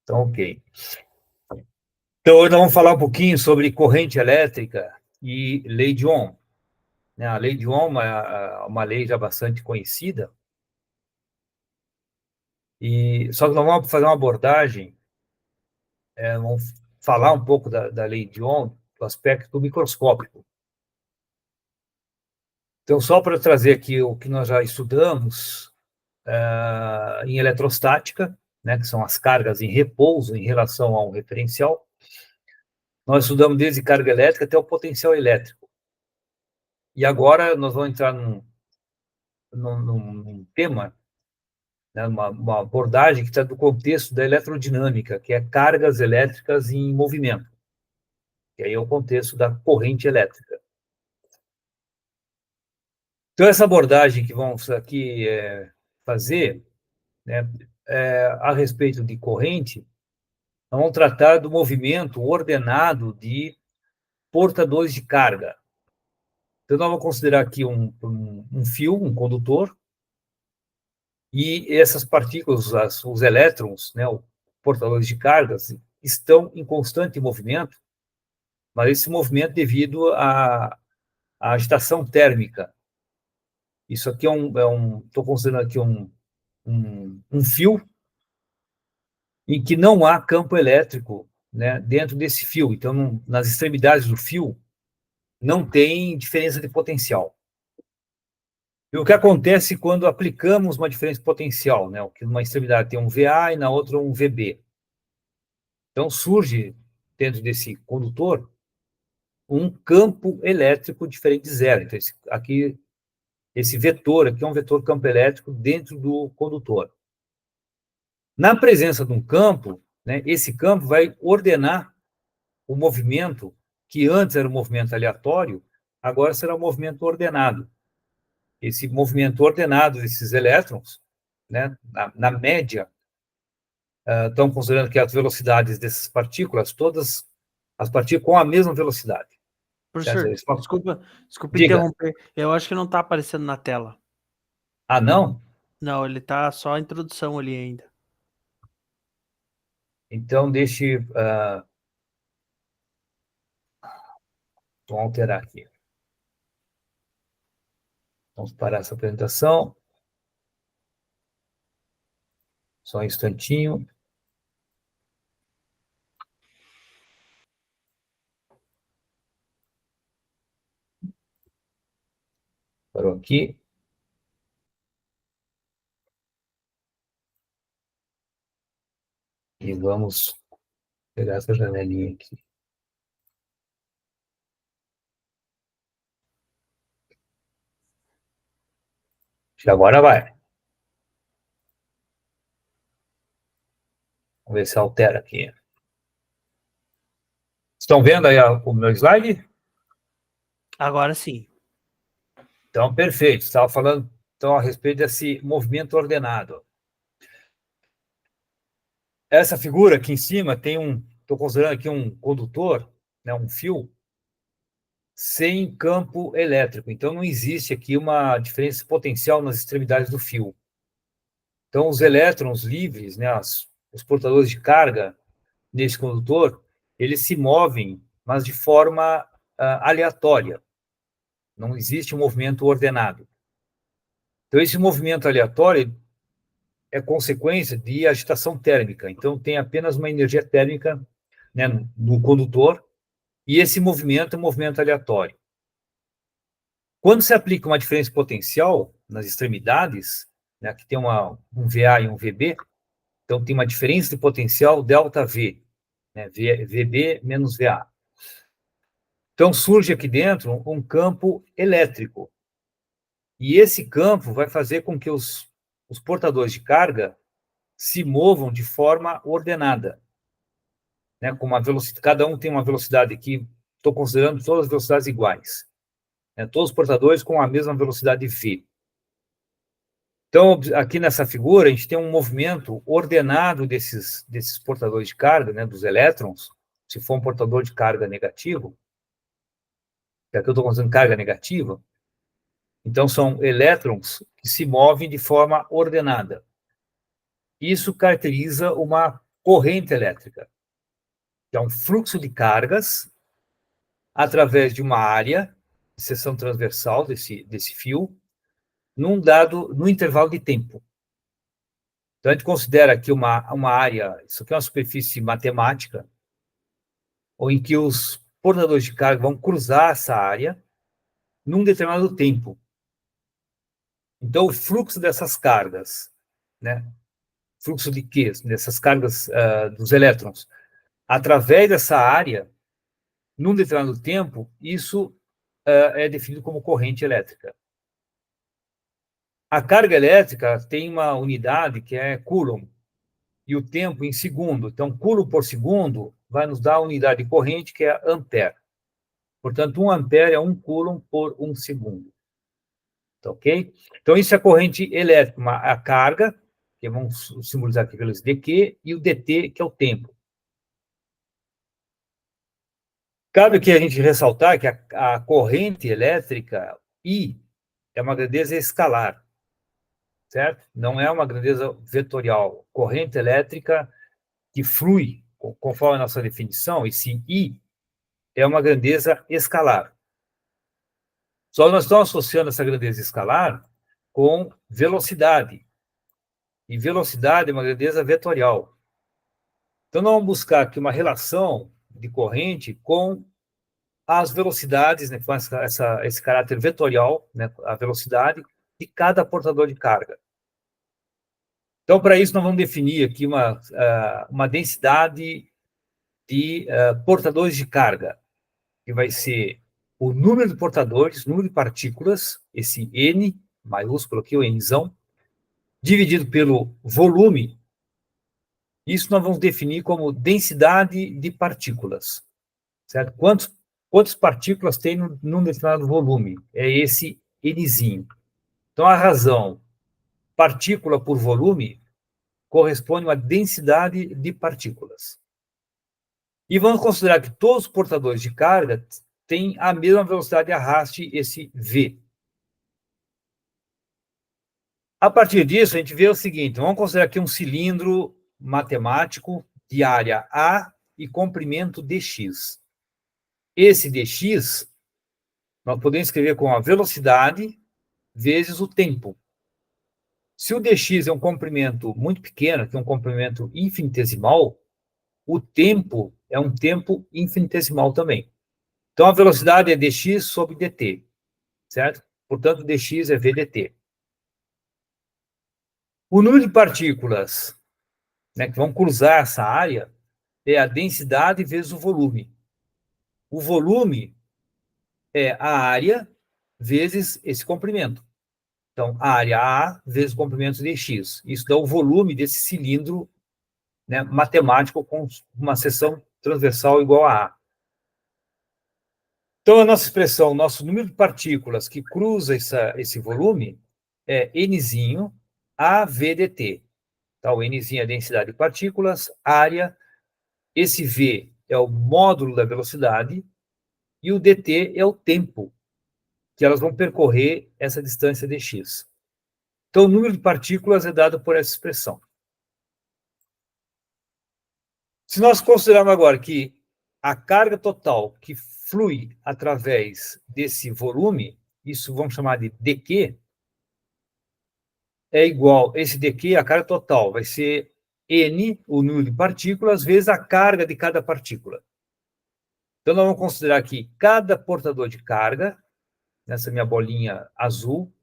Então, ok. Então, hoje nós vamos falar um pouquinho sobre corrente elétrica e lei de Ohm. A lei de Ohm é uma lei já bastante conhecida, só que nós vamos fazer uma abordagem, vamos falar um pouco da lei de Ohm, do aspecto microscópico. Então, só para trazer aqui o que nós já estudamos em eletrostática, né, que são as cargas em repouso em relação a um referencial, nós estudamos desde carga elétrica até o potencial elétrico. E agora nós vamos entrar num tema, né, uma abordagem que está do contexto da eletrodinâmica, que é cargas elétricas em movimento. E aí é o contexto da corrente elétrica. Então, essa abordagem que vamos aqui fazer, né, a respeito de corrente, nós vamos tratar do movimento ordenado de portadores de carga. Então, nós vamos considerar aqui um fio, um condutor, e essas partículas, os elétrons, né, os portadores de cargas, estão em constante movimento, mas esse movimento devido à agitação térmica. Isso aqui estou considerando aqui um fio em que não há campo elétrico, né, dentro desse fio. Então, nas extremidades do fio, não tem diferença de potencial. E o que acontece quando aplicamos uma diferença de potencial, né? Que numa extremidade tem um VA e na outra um VB. Então, surge, dentro desse condutor, um campo elétrico diferente de zero. Então, esse vetor aqui é um vetor campo elétrico dentro do condutor. Na presença de um campo, né, esse campo vai ordenar o movimento, que antes era um movimento aleatório, agora será um movimento ordenado. Esse movimento ordenado desses elétrons, né, na média, estão considerando que as velocidades dessas partículas, todas as partículas com a mesma velocidade. Professor, desculpa Diga. Interromper. Eu acho que não está aparecendo na tela. Ah, não? Não, ele está só a introdução ali ainda. Então, vamos alterar aqui. Vamos parar essa apresentação. Só um instantinho. Parou aqui. E vamos pegar essa janelinha aqui. E agora vai. Vamos ver se altera aqui. Estão vendo aí o meu slide? Agora sim. Então, perfeito. Estava falando então, a respeito desse movimento ordenado. Essa figura aqui em cima tem estou considerando aqui um condutor, né, um fio, sem campo elétrico. Então, não existe aqui uma diferença potencial nas extremidades do fio. Então, os elétrons livres, né, os portadores de carga nesse condutor, eles se movem, mas de forma aleatória. Não existe um movimento ordenado. Então, esse movimento aleatório é consequência de agitação térmica. Então, tem apenas uma energia térmica, né, no condutor, e esse movimento é um movimento aleatório. Quando se aplica uma diferença potencial nas extremidades, né, que tem um VA e um VB, então tem uma diferença de potencial ΔV, né, VB menos VA. Então surge aqui dentro um campo elétrico. E esse campo vai fazer com que os portadores de carga se movam de forma ordenada. Né, com uma velocidade, cada um tem uma velocidade aqui, estou considerando todas as velocidades iguais. Né, todos os portadores com a mesma velocidade v. Então, aqui nessa figura, a gente tem um movimento ordenado desses portadores de carga, né, dos elétrons, se for um portador de carga negativo, que aqui eu estou considerando carga negativa, então são elétrons que se movem de forma ordenada. Isso caracteriza uma corrente elétrica, que é um fluxo de cargas através de uma área de seção transversal desse fio, no intervalo de tempo. Então, a gente considera aqui uma área, isso aqui é uma superfície matemática, ou em que os portadores de carga vão cruzar essa área num determinado tempo. Então, o fluxo dessas cargas, né? Fluxo de quê? Dessas cargas dos elétrons, através dessa área, num determinado tempo, isso é definido como corrente elétrica. A carga elétrica tem uma unidade que é Coulomb, e o tempo em segundo. Então, Coulomb por segundo vai nos dar a unidade de corrente, que é ampere. Portanto, 1 ampere é 1 Coulomb por 1 segundo. Tá, ok? Então, isso é a corrente elétrica, a carga, que vamos simbolizar aqui pelos dQ, e o dt, que é o tempo. Cabe aqui a gente ressaltar que a corrente elétrica I é uma grandeza escalar, certo? Não é uma grandeza vetorial. Corrente elétrica que flui, conforme a nossa definição, esse I é uma grandeza escalar. Só nós estamos associando essa grandeza escalar com velocidade. E velocidade é uma grandeza vetorial. Então, nós vamos buscar aqui uma relação de corrente com as velocidades, né, com esse caráter vetorial, né, a velocidade de cada portador de carga. Então, para isso, nós vamos definir aqui uma densidade de portadores de carga, que vai ser o número de portadores, número de partículas, esse N, maiúsculo aqui, o Nzão, dividido pelo volume. Isso nós vamos definir como densidade de partículas, certo? Quantas partículas tem num determinado volume? É esse Nzinho. Então, a razão partícula por volume corresponde a uma densidade de partículas. E vamos considerar que todos os portadores de carga têm a mesma velocidade de arraste, esse V. A partir disso, a gente vê o seguinte, vamos considerar aqui um cilindro matemático de área A e comprimento dx. Esse dx, nós podemos escrever com a velocidade vezes o tempo. Se o dx é um comprimento muito pequeno, que é um comprimento infinitesimal, o tempo é um tempo infinitesimal também. Então, a velocidade é dx sobre dt, certo? Portanto, dx é v dt. O número de partículas, né, que vão cruzar essa área é a densidade vezes o volume. O volume é a área vezes esse comprimento. Então, a área A vezes o comprimento dx. Isso dá o volume desse cilindro, né, matemático com uma seção transversal igual a A. Então, a nossa expressão, nosso número de partículas que cruza esse volume é Nzinho AV dt. Então, o Nzinho é a densidade de partículas, área, esse V é o módulo da velocidade, e o dt é o tempo que elas vão percorrer essa distância dx. Então, o número de partículas é dado por essa expressão. Se nós considerarmos agora que a carga total que flui através desse volume, isso vamos chamar de dq, é igual, esse dq, a carga total, vai ser n, o número de partículas, vezes a carga de cada partícula. Então, nós vamos considerar que cada portador de carga, nessa minha bolinha azul,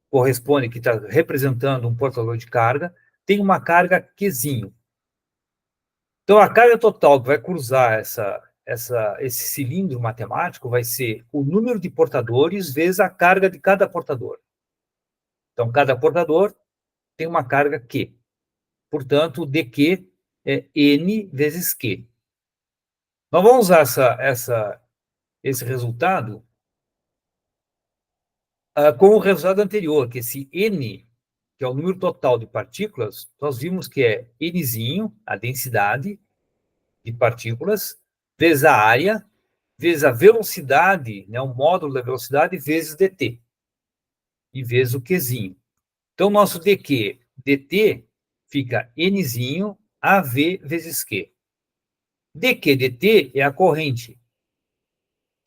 corresponde, que está representando um portador de carga, tem uma carga Qzinho. Então, a carga total que vai cruzar esse cilindro matemático vai ser o número de portadores vezes a carga de cada portador. Então, cada portador tem uma carga Q. Portanto, o dQ é N vezes Q. Nós vamos usar esse resultado com o resultado anterior, que esse N, que é o número total de partículas, nós vimos que é Nzinho, a densidade de partículas, vezes a área, vezes a velocidade, né, o módulo da velocidade, vezes dt, e vezes o Qzinho. Então, nosso dq, dt, fica Nzinho AV vezes Q. dQ dt é a corrente,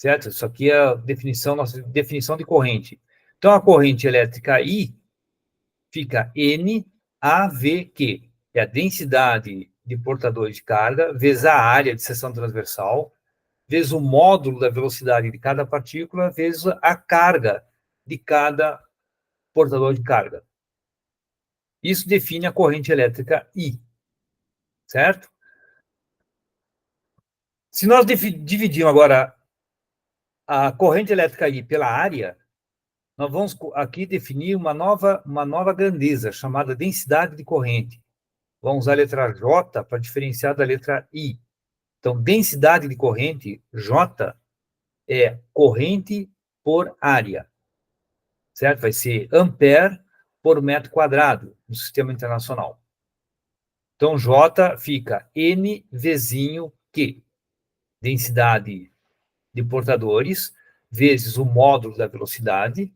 certo? Isso aqui é a definição, nossa definição de corrente. Então, a corrente elétrica I fica NAVQ, que é a densidade de portadores de carga, vezes a área de seção transversal, vezes o módulo da velocidade de cada partícula, vezes a carga de cada portador de carga. Isso define a corrente elétrica I, certo? Se nós dividirmos agora a corrente elétrica I pela área, nós vamos aqui definir uma nova grandeza, chamada densidade de corrente. Vamos usar a letra J para diferenciar da letra I. Então, densidade de corrente, J, é corrente por área, certo? Vai ser ampere por metro quadrado no sistema internacional. Então, J fica N vezinho Q, densidade de portadores, vezes o módulo da velocidade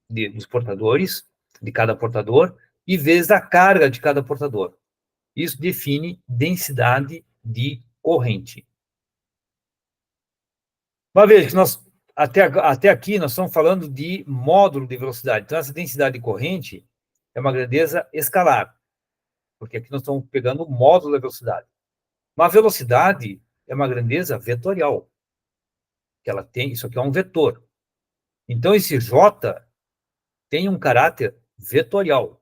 dos portadores, de cada portador, e vezes a carga de cada portador. Isso define densidade de corrente. Uma vez que nós, até aqui, nós estamos falando de módulo de velocidade. Então, essa densidade de corrente é uma grandeza escalar, porque aqui nós estamos pegando o módulo da velocidade. Uma velocidade é uma grandeza vetorial, que ela tem, isso aqui é um vetor. Então, esse J tem um caráter vetorial.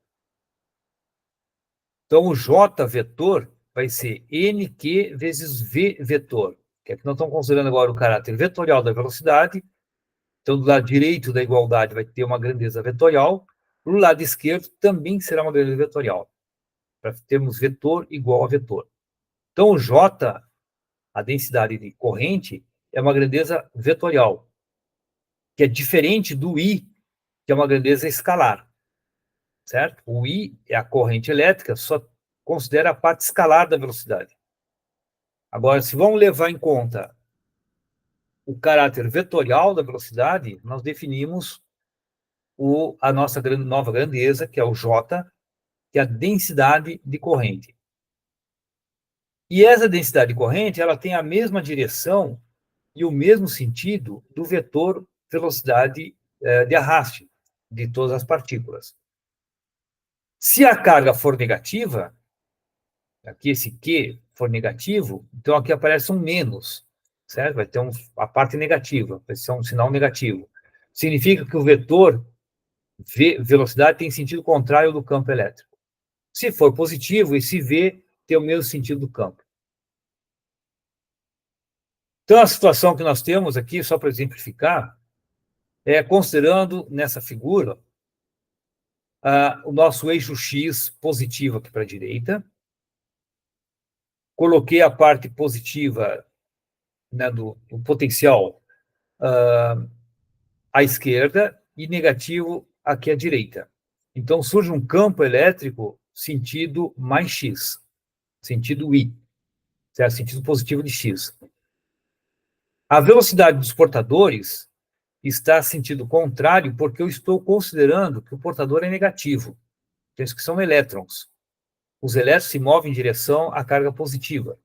Então, o J vetor vai ser NQ vezes V vetor, que é que nós estamos considerando agora o caráter vetorial da velocidade. Então, do lado direito da igualdade vai ter uma grandeza vetorial, do lado esquerdo também será uma grandeza vetorial, para termos vetor igual a vetor. Então, o J, a densidade de corrente, é uma grandeza vetorial, que é diferente do I, que é uma grandeza escalar, certo? O I é a corrente elétrica, só considera a parte escalar da velocidade. Agora, se vamos levar em conta o caráter vetorial da velocidade, nós definimos a nossa nova grandeza, que é o J, que é a densidade de corrente. E essa densidade de corrente, ela tem a mesma direção e o mesmo sentido do vetor velocidade de arraste de todas as partículas. Se a carga for negativa, aqui esse Q for negativo, então aqui aparece um menos, certo? Vai ter a parte negativa, vai ser um sinal negativo. Significa que o vetor velocidade tem sentido contrário do campo elétrico. Se for positivo, esse V tem o mesmo sentido do campo. Então, a situação que nós temos aqui, só para exemplificar, é considerando nessa figura o nosso eixo X positivo aqui para a direita. Coloquei a parte positiva, né, do potencial à esquerda e negativo aqui à direita. Então, surge um campo elétrico sentido mais X, sentido I, certo? Sentido positivo de X. A velocidade dos portadores está sentido contrário porque eu estou considerando que o portador é negativo. Penso que são elétrons. Os elétrons se movem em direção à carga positiva.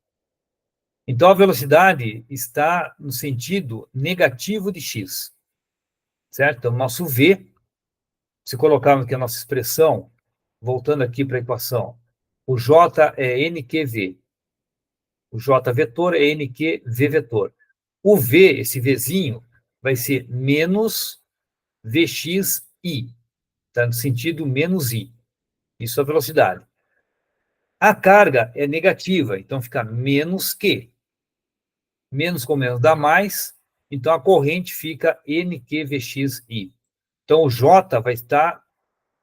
Então, a velocidade está no sentido negativo de x, certo? Então, nosso V, se colocarmos aqui a nossa expressão, voltando aqui para a equação, o J é NQV, o J vetor é NQV vetor. O V, esse Vzinho, vai ser menos Vxi, está no sentido menos I. Isso é a velocidade. A carga é negativa, então fica menos Q. Menos com menos dá mais, então a corrente fica NQVXI. Então o J vai estar,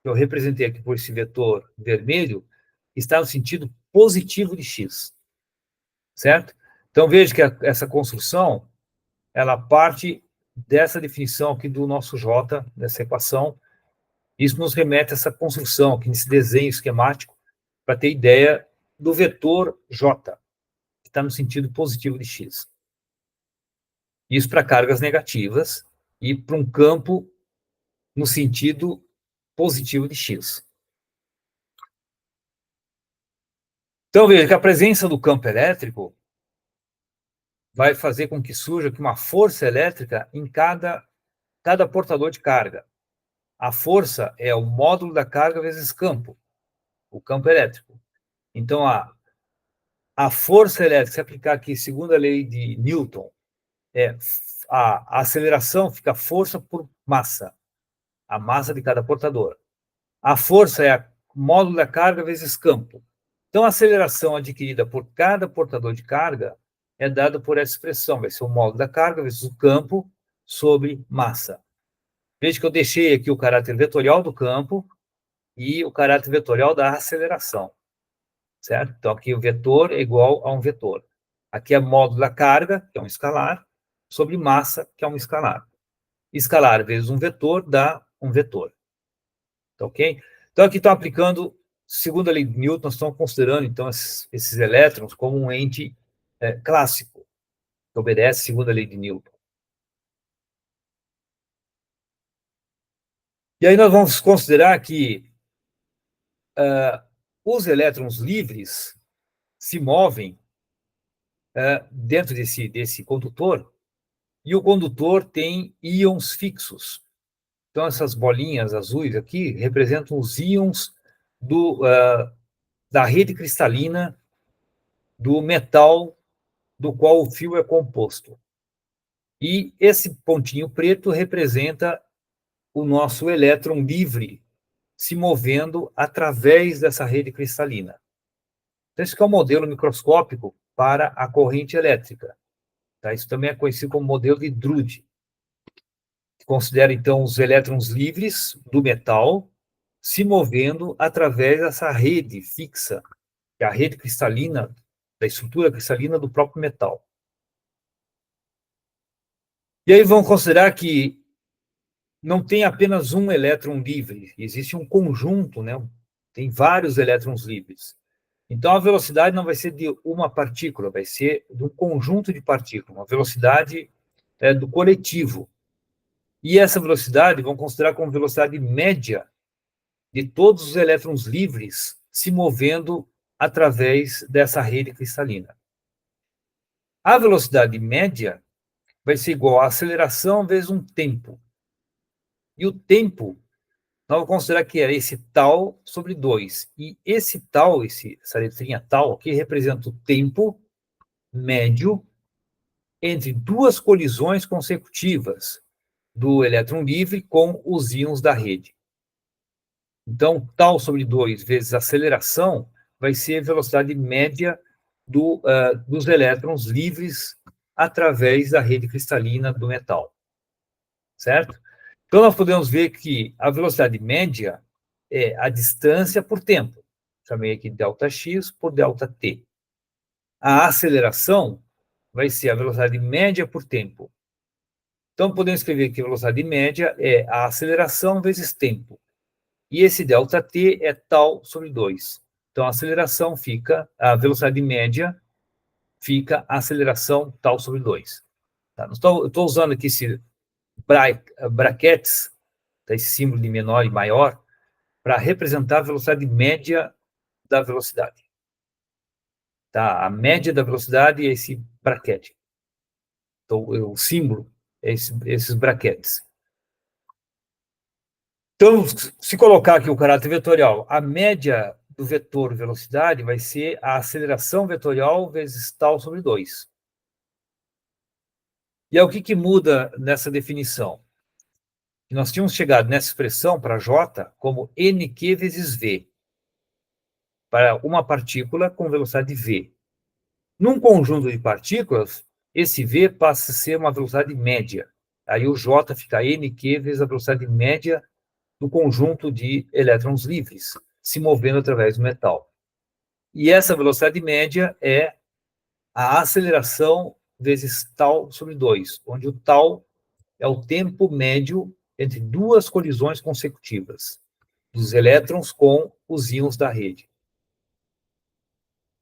eu representei aqui por esse vetor vermelho, está no sentido positivo de X. Certo? Então veja que essa construção, ela parte dessa definição aqui do nosso J, dessa equação. Isso nos remete a essa construção aqui, nesse desenho esquemático, para ter ideia do vetor J, que está no sentido positivo de X. Isso para cargas negativas e para um campo no sentido positivo de X. Então, veja que a presença do campo elétrico vai fazer com que surja uma força elétrica em cada portador de carga. A força é o módulo da carga vezes campo, o campo elétrico. Então, a força elétrica, se aplicar aqui, segundo a lei de Newton, a aceleração fica força por massa, a massa de cada portador. A força é o módulo da carga vezes campo. Então, a aceleração adquirida por cada portador de carga é dada por essa expressão, vai ser o módulo da carga vezes o campo sobre massa. Veja que eu deixei aqui o caráter vetorial do campo e o caráter vetorial da aceleração, certo? Então, aqui o vetor é igual a um vetor. Aqui é módulo da carga, que é um escalar, sobre massa, que é um escalar. Escalar vezes um vetor dá um vetor. Tá ok? Então, aqui estão aplicando, segundo a lei de Newton, estão considerando, então, esses elétrons como um ente clássico, que obedece segundo a lei de Newton. E aí nós vamos considerar que os elétrons livres se movem dentro desse condutor, e o condutor tem íons fixos. Então, essas bolinhas azuis aqui representam os íons da rede cristalina do metal do qual o fio é composto. E esse pontinho preto representa o nosso elétron livre se movendo através dessa rede cristalina. Então, esse é o modelo microscópico para a corrente elétrica. Tá? Isso também é conhecido como modelo de Drude, que considera, então, os elétrons livres do metal se movendo através dessa rede fixa, que é a rede cristalina, da estrutura cristalina do próprio metal. E aí vamos considerar que não tem apenas um elétron livre, existe um conjunto, né? Tem vários elétrons livres. Então, a velocidade não vai ser de uma partícula, vai ser de um conjunto de partículas, uma velocidade do coletivo. E essa velocidade, vamos considerar como velocidade média de todos os elétrons livres se movendo através dessa rede cristalina. A velocidade média vai ser igual a aceleração vezes um tempo. E o tempo, nós vamos considerar que era esse tal sobre 2. E esse tal, essa letrinha tal aqui, representa o tempo médio entre duas colisões consecutivas do elétron livre com os íons da rede. Então, tal sobre 2 vezes aceleração vai ser a velocidade média dos elétrons livres através da rede cristalina do metal. Certo? Então, nós podemos ver que a velocidade média é a distância por tempo. Chamei aqui ΔX por ΔT. A aceleração vai ser a velocidade média por tempo. Então, podemos escrever que a velocidade média é a aceleração vezes tempo. E esse ΔT é tal sobre 2. Então, a aceleração fica, a velocidade média fica a aceleração tal sobre 2. Tá? Eu estou usando aqui esse brackets, tá? Esse símbolo de menor e maior, para representar a velocidade média da velocidade. Tá? A média da velocidade é esse bracket. Então, o símbolo é esses brackets. Então, se colocar aqui o caráter vetorial, a média do vetor velocidade vai ser a aceleração vetorial vezes tal sobre 2. E aí, o que muda nessa definição? Nós tínhamos chegado nessa expressão para J como nq vezes v, para uma partícula com velocidade v. Num conjunto de partículas, esse v passa a ser uma velocidade média. Aí o J fica nq vezes a velocidade média do conjunto de elétrons livres, se movendo através do metal. E essa velocidade média é a aceleração vezes tal sobre 2, onde o tal é o tempo médio entre duas colisões consecutivas dos elétrons com os íons da rede.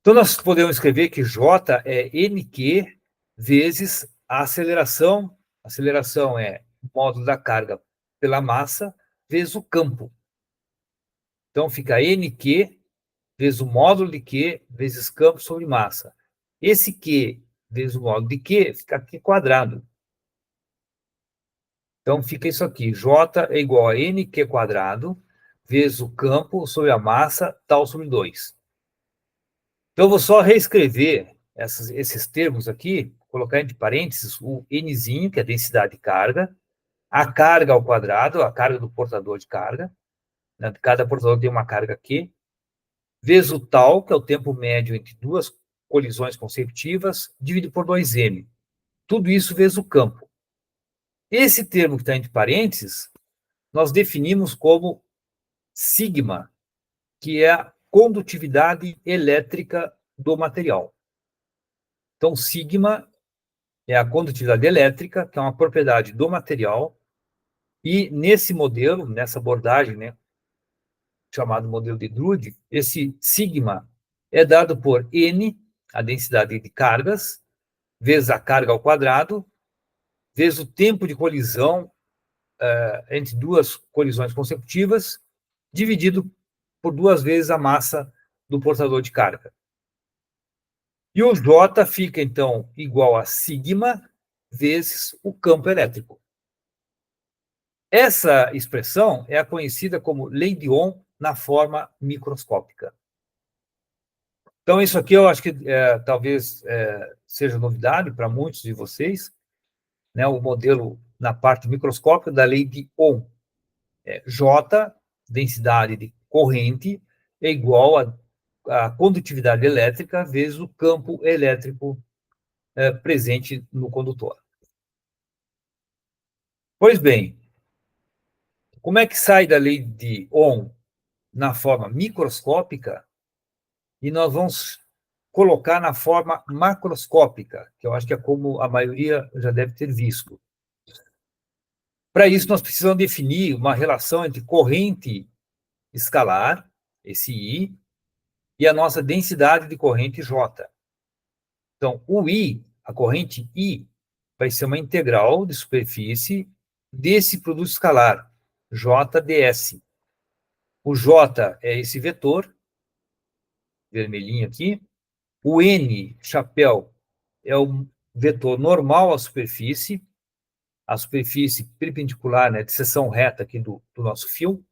Então, nós podemos escrever que J é nq vezes a aceleração. A aceleração é o módulo da carga pela massa vezes o campo. Então, fica nq vezes o módulo de Q, vezes campo sobre massa. Esse Q vezes o módulo de Q fica aqui quadrado. Então, fica isso aqui. J é igual a nq quadrado, vezes o campo sobre a massa, tal sobre 2. Então, eu vou só reescrever esses termos aqui, colocar entre parênteses o nzinho, que é a densidade de carga, a carga ao quadrado, a carga do portador de carga, né? Cada portador tem uma carga Q, vezes o tal, que é o tempo médio entre duas colisões consecutivas, dividido por 2m. Tudo isso vezes o campo. Esse termo que está entre parênteses, nós definimos como sigma, que é a condutividade elétrica do material. Então, sigma é a condutividade elétrica, que é uma propriedade do material, e nesse modelo, nessa abordagem, né, chamado modelo de Drude, esse sigma é dado por N, a densidade de cargas, vezes a carga ao quadrado, vezes o tempo de colisão entre duas colisões consecutivas, dividido por 2 vezes a massa do portador de carga. E o J fica, então, igual a sigma vezes o campo elétrico. Essa expressão é a conhecida como lei de Ohm na forma microscópica. Então, isso aqui eu acho que talvez seja novidade para muitos de vocês, né? O modelo na parte microscópica da lei de Ohm. J, densidade de corrente, é igual a condutividade elétrica vezes o campo elétrico presente no condutor. Pois bem, como é que sai da lei de Ohm na forma microscópica e nós vamos colocar na forma macroscópica, que eu acho que é como a maioria já deve ter visto. Para isso, nós precisamos definir uma relação entre corrente escalar, esse I, e a nossa densidade de corrente J. Então, o I, a corrente I, vai ser uma integral de superfície desse produto escalar, J ds. O J é esse vetor, vermelhinho aqui. O N, chapéu, é o vetor normal à superfície, a superfície perpendicular, né, de seção reta aqui do nosso fio.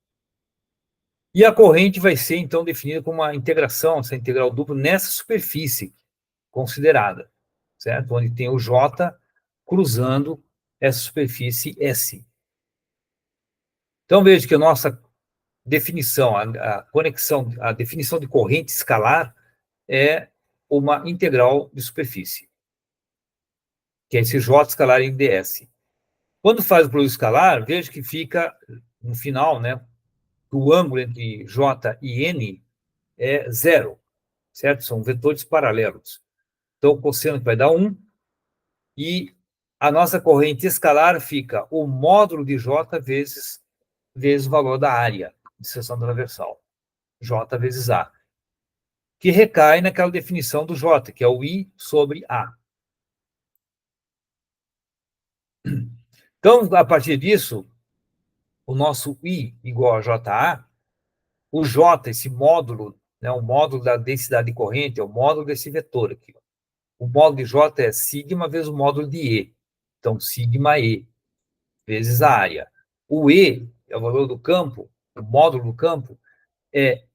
E a corrente vai ser, então, definida como uma integração, essa integral dupla, nessa superfície considerada, certo? Onde tem o J cruzando essa superfície S. Então, veja que a nossa definição, a conexão, a definição de corrente escalar é uma integral de superfície, que é esse J escalar em ds. Quando faz o produto escalar, veja que fica, no final, né, o ângulo entre J e N é zero, certo? São vetores paralelos. Então, o cosseno vai dar 1, e a nossa corrente escalar fica o módulo de J vezes o valor da área de seção transversal, J vezes A, que recai naquela definição do J, que é o I sobre A. Então, a partir disso, o nosso I igual a JA, o J, esse módulo, né, o módulo da densidade de corrente, é o módulo desse vetor aqui. O módulo de J é sigma vezes o módulo de E. Então, sigma E vezes a área. O E é o valor do campo, o módulo do campo, é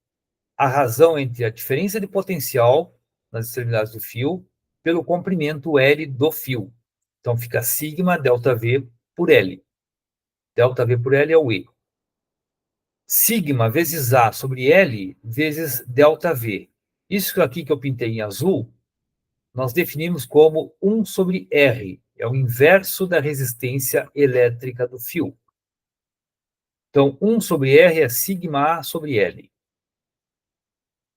a razão entre a diferença de potencial nas extremidades do fio pelo comprimento L do fio. Então, fica sigma delta V por L. Delta V por L é o E. Sigma vezes A sobre L vezes delta V. Isso aqui que eu pintei em azul, nós definimos como 1 sobre R. É o inverso da resistência elétrica do fio. Então, 1 sobre R é sigma A sobre L.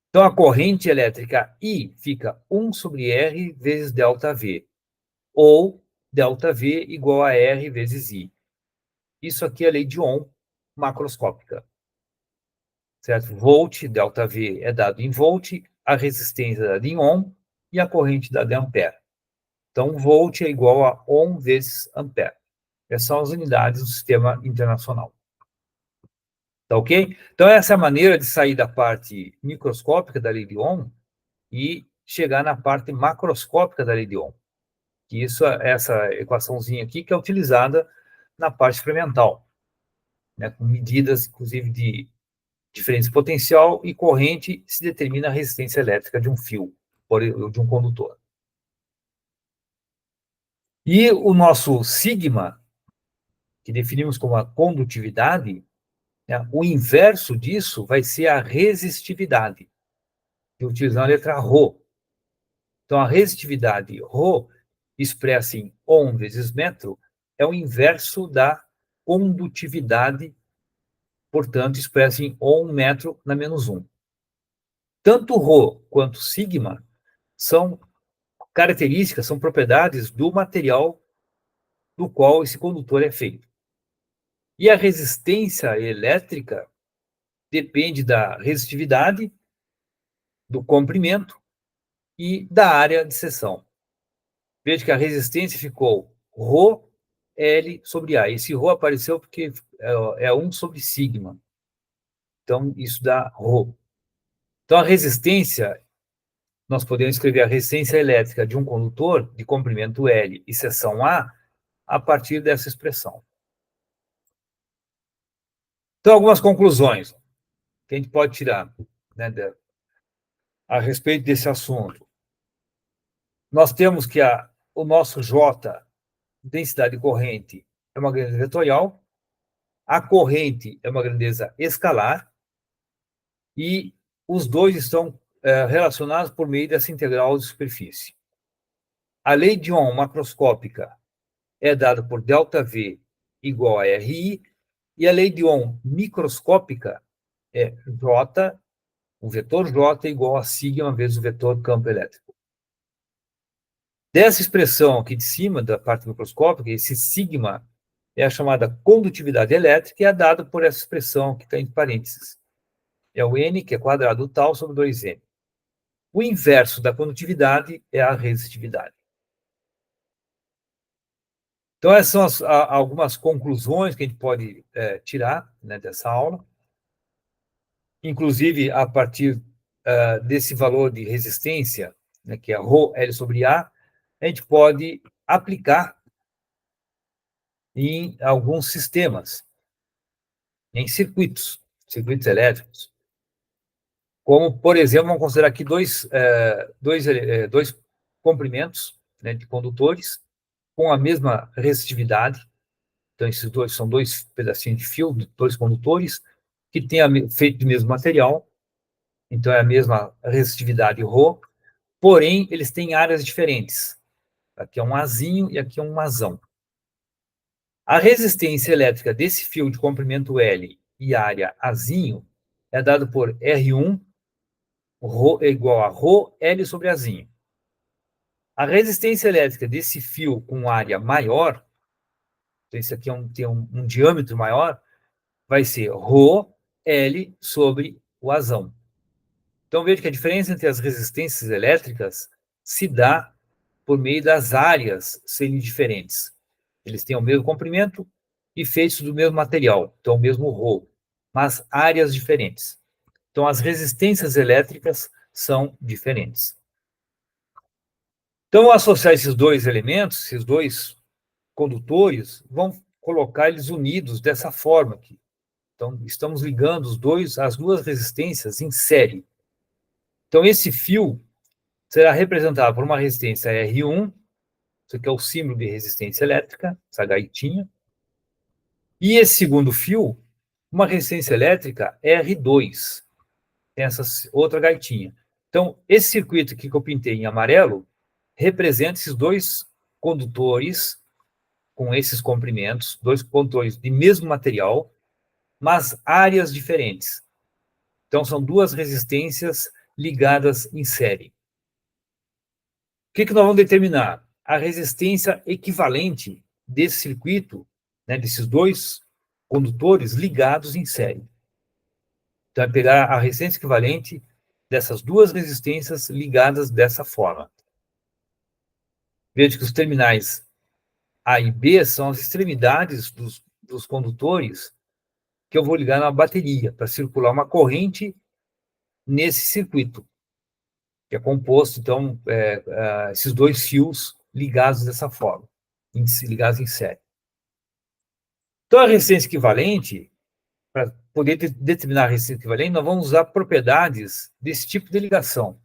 Então, a corrente elétrica I fica 1 sobre R vezes delta V, ou delta V igual a R vezes I. Isso aqui é a lei de Ohm macroscópica. Certo? Volt, delta V é dado em volt, a resistência é dada em Ohm e a corrente dada em ampere. Então, volt é igual a Ohm vezes ampere. Essas são as unidades do sistema internacional. Tá ok? Então, essa é a maneira de sair da parte microscópica da lei de Ohm e chegar na parte macroscópica da lei de Ohm. Que isso, essa equaçãozinha aqui, que é utilizada na parte experimental, né, com medidas, inclusive, de diferença potencial e corrente, se determina a resistência elétrica de um fio, ou de um condutor. E o nosso sigma, que definimos como a condutividade, né, o inverso disso vai ser a resistividade, utilizando a letra ρ. Então, a resistividade ρ, expressa em Ohm vezes metro, é o inverso da condutividade, portanto, expressa em Ohm metro na menos 1. Tanto ρ quanto sigma são características, são propriedades do material do qual esse condutor é feito. E a resistência elétrica depende da resistividade, do comprimento e da área de seção. Veja que a resistência ficou ρ L sobre A. Esse ρ apareceu porque é 1 sobre sigma. Então, isso dá ρ. Então, a resistência, nós podemos escrever a resistência elétrica de um condutor de comprimento L e seção a partir dessa expressão. Então, algumas conclusões que a gente pode tirar, né, a respeito desse assunto. Nós temos que o nosso J, densidade de corrente, é uma grandeza vetorial, a corrente é uma grandeza escalar, e os dois estão relacionados por meio dessa integral de superfície. A lei de Ohm macroscópica é dada por ΔV igual a RI, e a lei de Ohm microscópica é J, o vetor J igual a sigma vezes o vetor campo elétrico. Dessa expressão aqui de cima, da parte microscópica, esse sigma é a chamada condutividade elétrica e é dado por essa expressão que está entre parênteses. É o N, que é quadrado do tal, sobre 2N. O inverso da condutividade é a resistividade. Então, essas são algumas conclusões que a gente pode tirar, né, dessa aula. Inclusive, a partir desse valor de resistência, né, que é ρ L sobre A gente pode aplicar em alguns sistemas, em circuitos elétricos. Como, por exemplo, vamos considerar aqui dois comprimentos, né, de condutores com a mesma resistividade. Então, esses dois são dois pedacinhos de fio, dois condutores, que têm feito do mesmo material, então é a mesma resistividade ρ, porém, eles têm áreas diferentes. Aqui é um Azinho e aqui é um Azão. A resistência elétrica desse fio de comprimento L e área Azinho é dado por R1 ρ, igual a ρ L sobre Azinho. A resistência elétrica desse fio com área maior, então esse aqui tem um diâmetro maior, vai ser ρ L sobre o Azão. Então, veja que a diferença entre as resistências elétricas se dá por meio das áreas serem diferentes. Eles têm o mesmo comprimento e feitos do mesmo material, então o mesmo ρ, mas áreas diferentes. Então, as resistências elétricas são diferentes. Então, associar esses dois elementos, esses dois condutores, vão colocar eles unidos dessa forma aqui. Então, estamos ligando as duas resistências em série. Então, esse fio será representado por uma resistência R1, isso aqui é o símbolo de resistência elétrica, essa gaitinha, e esse segundo fio, uma resistência elétrica R2, essa outra gaitinha. Então, esse circuito aqui que eu pintei em amarelo representa esses dois condutores com esses comprimentos, dois condutores de mesmo material, mas áreas diferentes. Então, são duas resistências ligadas em série. O que nós vamos determinar? A resistência equivalente desse circuito, né, desses dois condutores ligados em série. Então, é pegar a resistência equivalente dessas duas resistências ligadas dessa forma. Veja que os terminais A e B são as extremidades dos condutores que eu vou ligar na bateria, para circular uma corrente nesse circuito, que é composto, então, esses dois fios ligados dessa forma, ligados em série. Então, a resistência equivalente, para poder determinar a resistência equivalente, nós vamos usar propriedades desse tipo de ligação.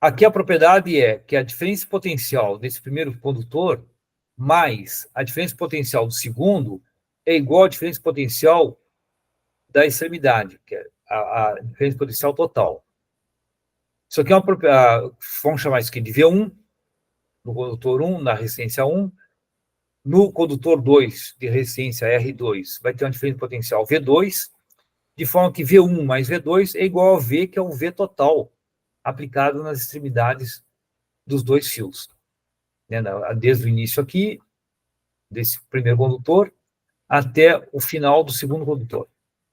Aqui a propriedade é que a diferença potencial desse primeiro condutor mais a diferença potencial do segundo é igual à diferença potencial da extremidade, que é a diferença potencial total. Isso aqui é uma propriedade, vamos chamar isso aqui de V1, no condutor 1, na resistência 1. No condutor 2, de resistência R2, vai ter uma diferença potencial V2, de forma que V1 mais V2 é igual a V, que é o V total, aplicado nas extremidades dos dois fios. Né? Desde o início aqui, desse primeiro condutor, até o final do segundo condutor.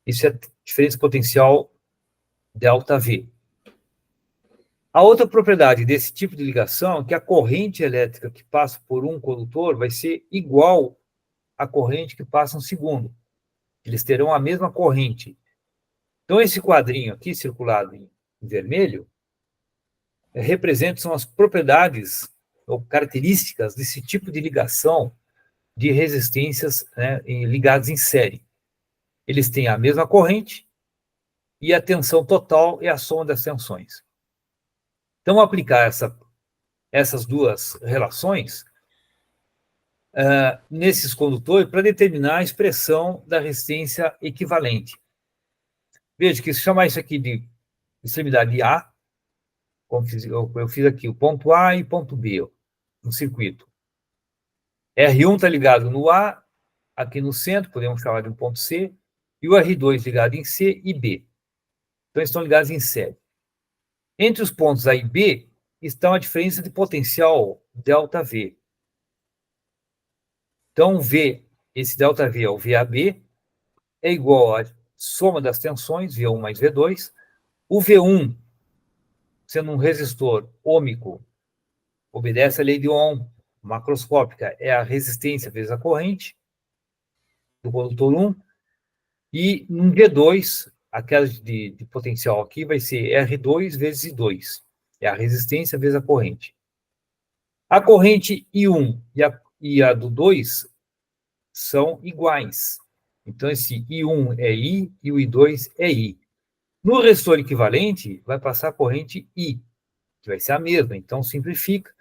Isso é diferença potencial delta V. A outra propriedade desse tipo de ligação é que a corrente elétrica que passa por um condutor vai ser igual à corrente que passa no segundo. Eles terão a mesma corrente. Então, esse quadrinho aqui, circulado em vermelho, são as propriedades ou características desse tipo de ligação de resistências, né, ligadas em série. Eles têm a mesma corrente e a tensão total é a soma das tensões. Então, aplicar essas duas relações nesses condutores para determinar a expressão da resistência equivalente. Veja que se chamar isso aqui de extremidade A, como eu fiz aqui, o ponto A e ponto B, no circuito. R1 está ligado no A, aqui no centro, podemos chamar de um ponto C, e o R2 ligado em C e B. Então, eles estão ligados em série. Entre os pontos A e B, estão a diferença de potencial ΔV. Então, V, esse ΔV é o VAB, é igual à soma das tensões, V1 mais V2. O V1, sendo um resistor ôhmico, obedece à lei de Ohm, macroscópica, é a resistência vezes a corrente do condutor 1. E no V2, aquela de potencial aqui vai ser R2 vezes I2. É a resistência vezes a corrente. A corrente I1 e a do 2 são iguais. Então, esse I1 é I e o I2 é I. No resistor equivalente, vai passar a corrente I, que vai ser a mesma. Então, simplifica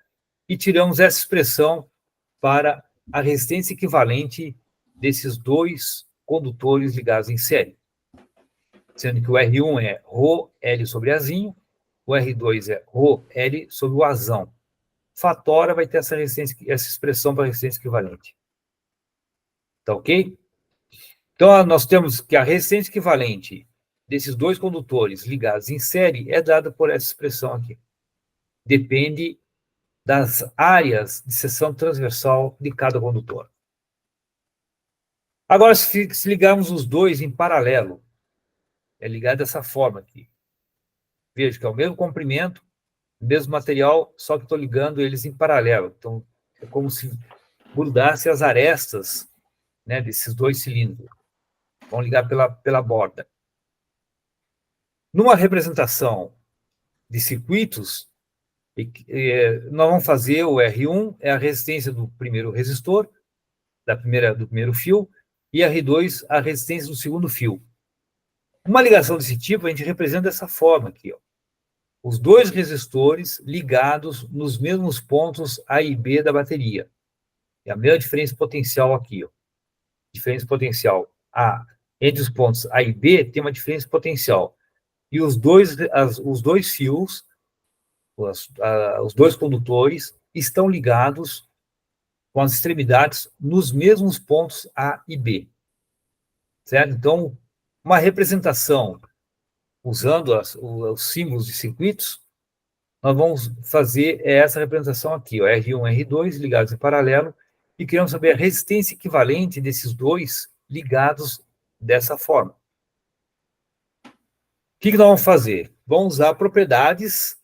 e tiramos essa expressão para a resistência equivalente desses dois condutores ligados em série. Sendo que o R1 é ρL sobre Azinho, o R2 é ρL sobre o Azão. Fatora vai ter essa expressão para resistência equivalente. Tá ok? Então, nós temos que a resistência equivalente desses dois condutores ligados em série é dada por essa expressão aqui. Depende das áreas de seção transversal de cada condutor. Agora, se ligarmos os dois em paralelo, é ligado dessa forma aqui. Veja que é o mesmo comprimento, o mesmo material, só que estou ligando eles em paralelo. Então, é como se grudasse as arestas, né, desses dois cilindros. Vão ligar pela borda. Numa representação de circuitos, nós vamos fazer o R1, é a resistência do primeiro resistor, do primeiro fio, e R2, a resistência do segundo fio. Uma ligação desse tipo, a gente representa dessa forma aqui, ó. Os dois resistores ligados nos mesmos pontos A e B da bateria. É a mesma diferença potencial aqui, ó. Diferença potencial A. Entre os pontos A e B tem uma diferença potencial. E os dois fios, os dois condutores, estão ligados com as extremidades nos mesmos pontos A e B. Certo? Então, uma representação usando os símbolos de circuitos, nós vamos fazer essa representação aqui, ó, R1 e R2 ligados em paralelo, e queremos saber a resistência equivalente desses dois ligados dessa forma. O que nós vamos fazer? Vamos usar propriedades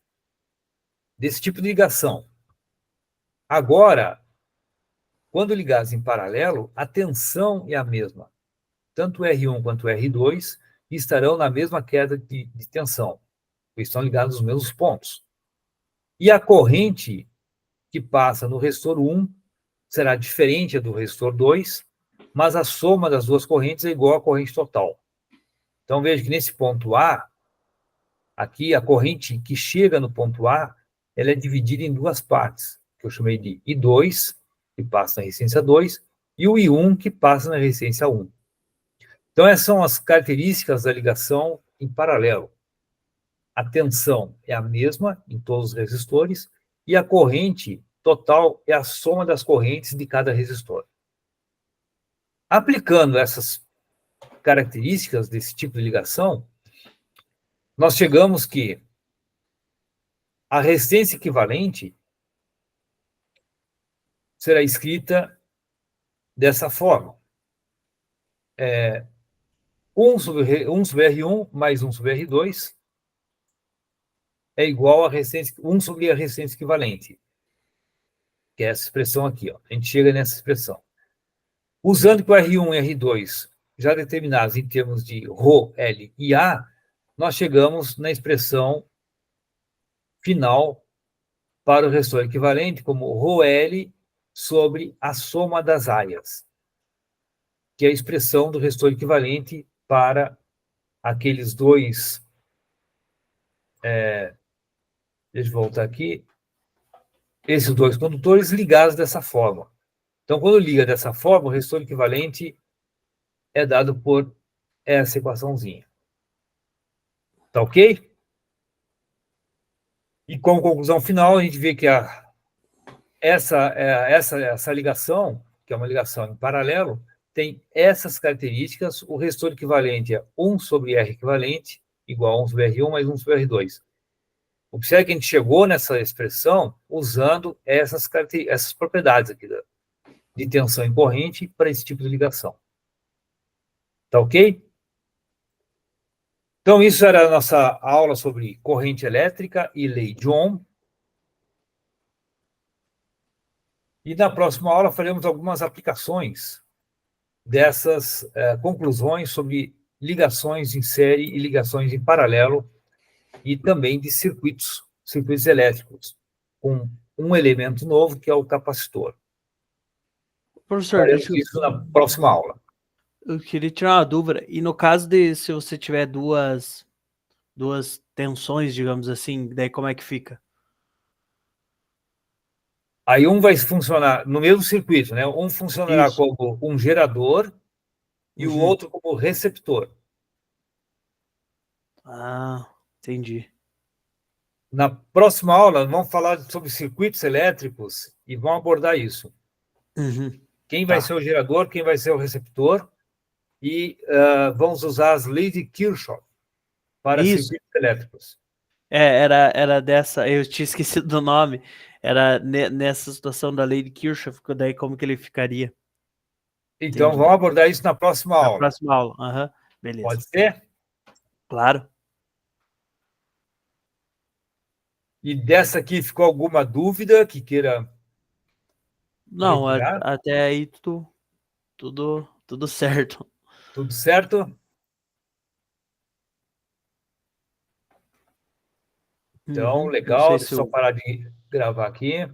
desse tipo de ligação. Agora, quando ligados em paralelo, a tensão é a mesma. Tanto o R1 quanto o R2 estarão na mesma queda de tensão, porque estão ligados nos mesmos pontos. E a corrente que passa no resistor 1 será diferente do resistor 2, mas a soma das duas correntes é igual à corrente total. Então, veja que nesse ponto A, aqui a corrente que chega no ponto A, ela é dividida em duas partes, que eu chamei de I2, que passa na resistência 2, e o I1, que passa na resistência 1. Então, essas são as características da ligação em paralelo. A tensão é a mesma em todos os resistores, e a corrente total é a soma das correntes de cada resistor. Aplicando essas características desse tipo de ligação, nós chegamos que a resistência equivalente será escrita dessa forma. 1 sobre R1 mais 1 sobre R2 é igual a resistência, 1 sobre a resistência equivalente, que é essa expressão aqui. Ó. A gente chega nessa expressão. Usando que o R1 e R2 já determinados em termos de ρ, L e A, nós chegamos na expressão final para o resistor equivalente como ρL sobre a soma das áreas, que é a expressão do resistor equivalente para aqueles dois... deixa eu voltar aqui. Esses dois condutores ligados dessa forma. Então, quando liga dessa forma, o resistor equivalente é dado por essa equaçãozinha. Tá ok? E como conclusão final, a gente vê que essa ligação, que é uma ligação em paralelo, tem essas características. O resistor equivalente é 1 sobre R equivalente, igual a 1 sobre R1 mais 1 sobre R2. Observe que a gente chegou nessa expressão usando essas propriedades aqui de tensão e corrente para esse tipo de ligação. Tá ok? Então, isso era a nossa aula sobre corrente elétrica e lei de Ohm. E na próxima aula faremos algumas aplicações dessas conclusões sobre ligações em série e ligações em paralelo e também de circuitos elétricos, com um elemento novo que é o capacitor. Professor, Faremos isso na próxima aula. Eu queria tirar uma dúvida. E no caso de se você tiver duas tensões, digamos assim, daí como é que fica? Aí um vai funcionar no mesmo circuito, né? Um funcionará Isso. como um gerador e o outro como receptor. Ah, entendi. Na próxima aula, vamos falar sobre circuitos elétricos e vamos abordar isso. Quem vai ser o gerador, quem vai ser o receptor, e vamos usar as leis de Kirchhoff para circuitos elétricos. Era dessa, eu tinha esquecido do nome, era nessa situação da lei de Kirchhoff, daí como que ele ficaria? Então, Entendi. vamos abordar isso na próxima aula. Na próxima aula, beleza. Pode ser? Claro. E dessa aqui ficou alguma dúvida que queira Não, retirar? até aí tudo certo. Tudo certo? Então, Não sei legal. se Deixa eu só parar de gravar aqui.